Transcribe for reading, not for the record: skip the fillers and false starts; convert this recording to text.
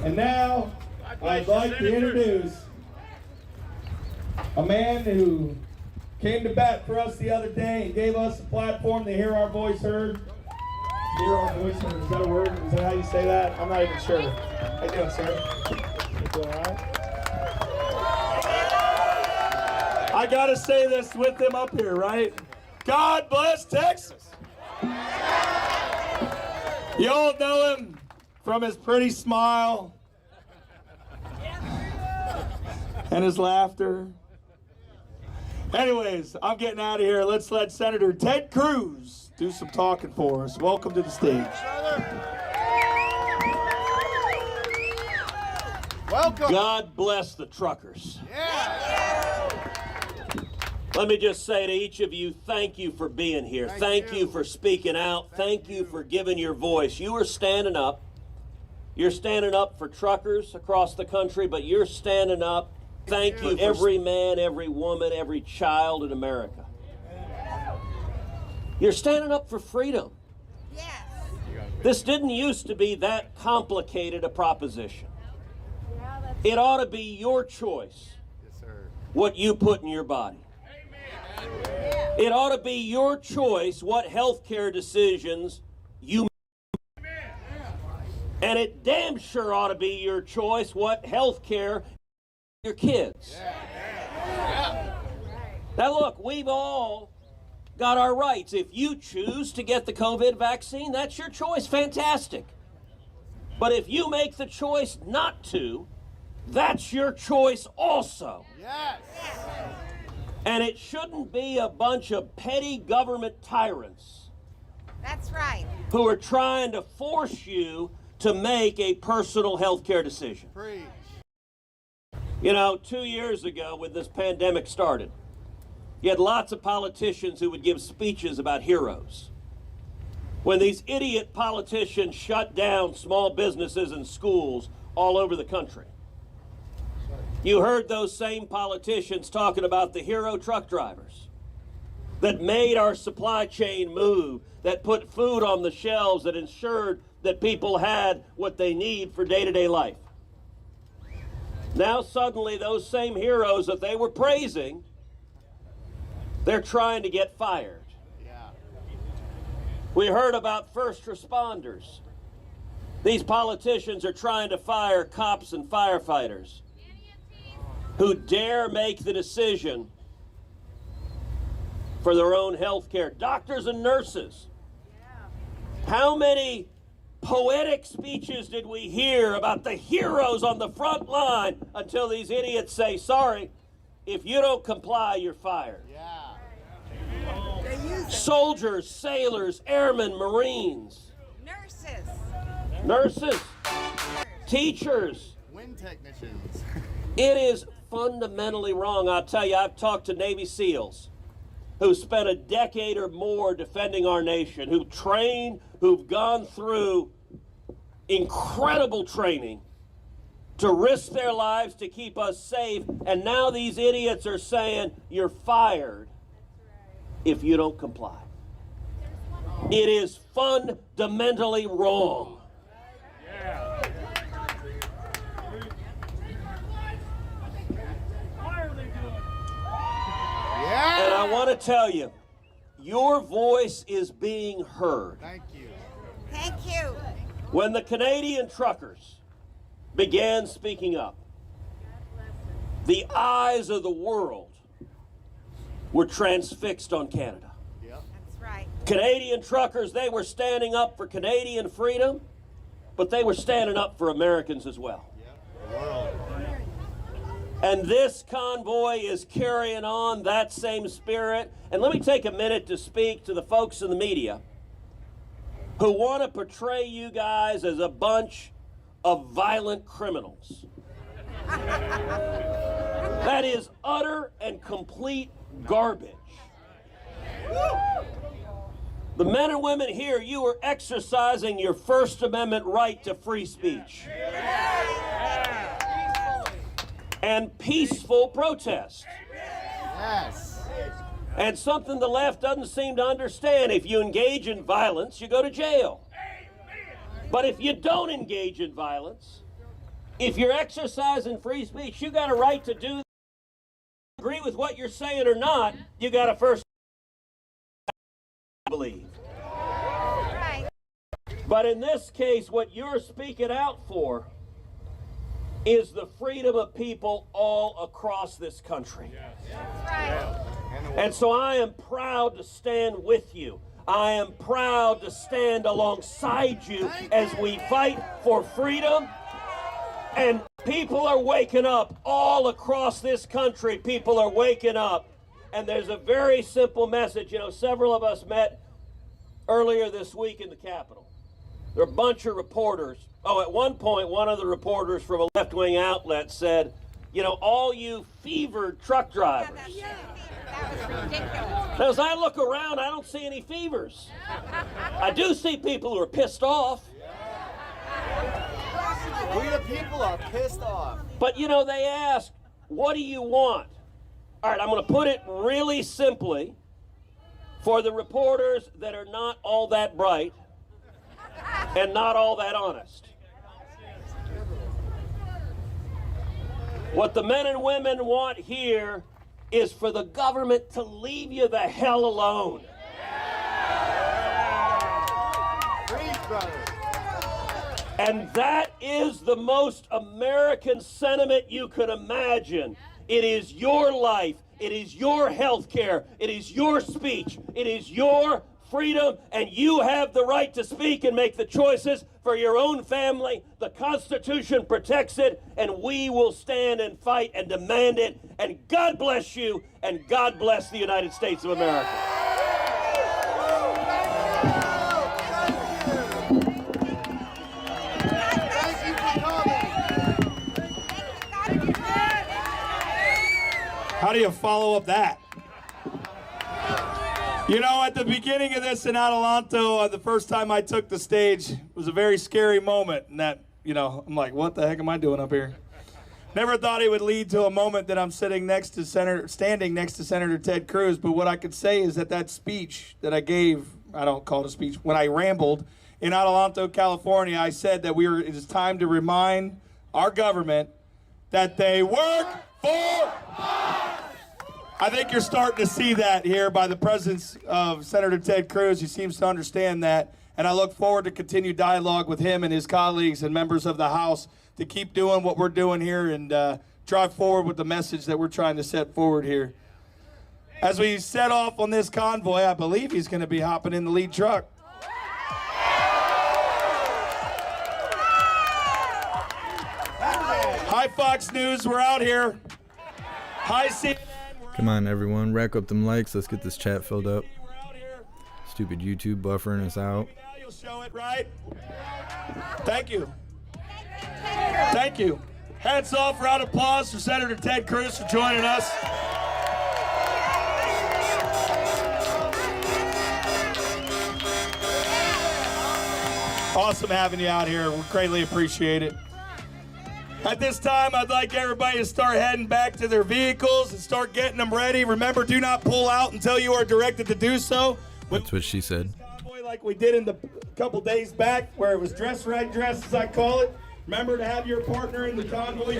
And now, I'd like to introduce a man who came to bat for us the other day and gave us a platform to hear our voice heard. Hear our voice heard. Is that a word? Is that how you say that? I'm not even sure. How you doing, sir? You doing all right? I gotta say this with him up here, right? God bless Texas. You all know him from his pretty smile and his laughter. Anyways, I'm getting out of here. Let's let Senator Ted Cruz do some talking for us. Welcome to the stage. Welcome. God bless the truckers. Yeah. Let me just say to each of you, thank you for being here. Thank you for speaking out. Thank you for giving your voice. You are standing up. You're standing up for truckers across the country, but you're standing up. Thank you, every man, every woman, every child in America. You're standing up for freedom. Yes. This didn't used to be that complicated a proposition. It ought to be your choice what you put in your body. It ought to be your choice what health care decisions you make. And it damn sure ought to be your choice what health care your kids. Now look, we've all got our rights. If you choose to get the COVID vaccine, that's your choice. Fantastic. But if you make the choice not to, that's your choice also. Yes. And it shouldn't be a bunch of petty government tyrants. That's right. Who are trying to force you to make a personal health care decision. Preach. You know, 2 years ago when this pandemic started, you had lots of politicians who would give speeches about heroes. When these idiot politicians shut down small businesses and schools all over the country, you heard those same politicians talking about the hero truck drivers that made our supply chain move, that put food on the shelves, that ensured that people had what they need for day-to-day life. Now suddenly those same heroes that they were praising, they're trying to get fired. Yeah. We heard about first responders. These politicians are trying to fire cops and firefighters who dare make the decision for their own health care. Doctors and nurses. How many poetic speeches did we hear about the heroes on the front line until these idiots say, sorry, if you don't comply, you're fired. Yeah. Soldiers, sailors, airmen, Marines. Nurses. Teachers. Wind technicians. It is fundamentally wrong. I'll tell you, I've talked to Navy SEALs who spent a decade or more defending our nation, who've trained, who've gone through incredible training to risk their lives to keep us safe, and now these idiots are saying you're fired if you don't comply. It is fundamentally wrong. Yeah. And I want to tell you, your voice is being heard. Thank you. Thank you. When the Canadian truckers began speaking up, the eyes of the world were transfixed on Canada. Yep. That's right. Canadian truckers, they were standing up for Canadian freedom, but they were standing up for Americans as well. Yep. The world. And this convoy is carrying on that same spirit. And let me take a minute to speak to the folks in the media who want to portray you guys as a bunch of violent criminals. That is utter and complete garbage. The men and women here, you are exercising your First Amendment right to free speech and peaceful protest. Yes. And something the left doesn't seem to understand. If you engage in violence, you go to jail. But if you don't engage in violence, If you're exercising free speech, you got a right to do that. Agree with what you're saying or not, you got to first believe. Right. But in this case, what you're speaking out for is the freedom of people all across this country. That's right. And so I am proud to stand with you. I am proud to stand alongside you as we fight for freedom. And people are waking up all across this country. People are waking up. And there's a very simple message. You know, several of us met earlier this week in the Capitol. There are a bunch of reporters. Oh, at one point, one of the reporters from a left-wing outlet said, you know, all you fevered truck drivers. That was ridiculous. As I look around, I don't see any fevers. I do see people who are pissed off. We the people are pissed off. But, you know, they ask, what do you want? All right, I'm going to put it really simply for the reporters that are not all that bright and not all that honest. What the men and women want here is for the government to leave you the hell alone. Preach, brother. And that is the most American sentiment you could imagine. It is your life. It is your health care. It is your speech. It is your freedom, and you have the right to speak and make the choices for your own family. The Constitution protects it, and we will stand and fight and demand it. And God bless you, and God bless the United States of America. Thank you for coming. How do you follow up that? You know, at the beginning of this in Adelanto, the first time I took the stage, it was a very scary moment. And that, you know, I'm like, what the heck am I doing up here? Never thought it would lead to a moment that I'm standing next to Senator Ted Cruz. But what I could say is that speech that I gave, I don't call it a speech, when I rambled in Adelanto, California, I said that it is time to remind our government that they work for us. I think you're starting to see that here by the presence of Senator Ted Cruz. He seems to understand that, and I look forward to continued dialogue with him and his colleagues and members of the House to keep doing what we're doing here and drive forward with the message that we're trying to set forward here. As we set off on this convoy, I believe he's going to be hopping in the lead truck. Hi, Fox News. We're out here. Hi, CNN. Come on, everyone, rack up them likes. Let's get this chat filled up. Stupid YouTube buffering us out. Now you'll show it, right? Thank you. Thank you. Hats off, round of applause for Senator Ted Cruz for joining us. Awesome having you out here. We greatly appreciate it. At this time, I'd like everybody to start heading back to their vehicles and start getting them ready. Remember, do not pull out until you are directed to do so. That's what she said. Convoy like we did in the couple days back, where it was dress right dress, as I call it. Remember to have your partner in the convoy.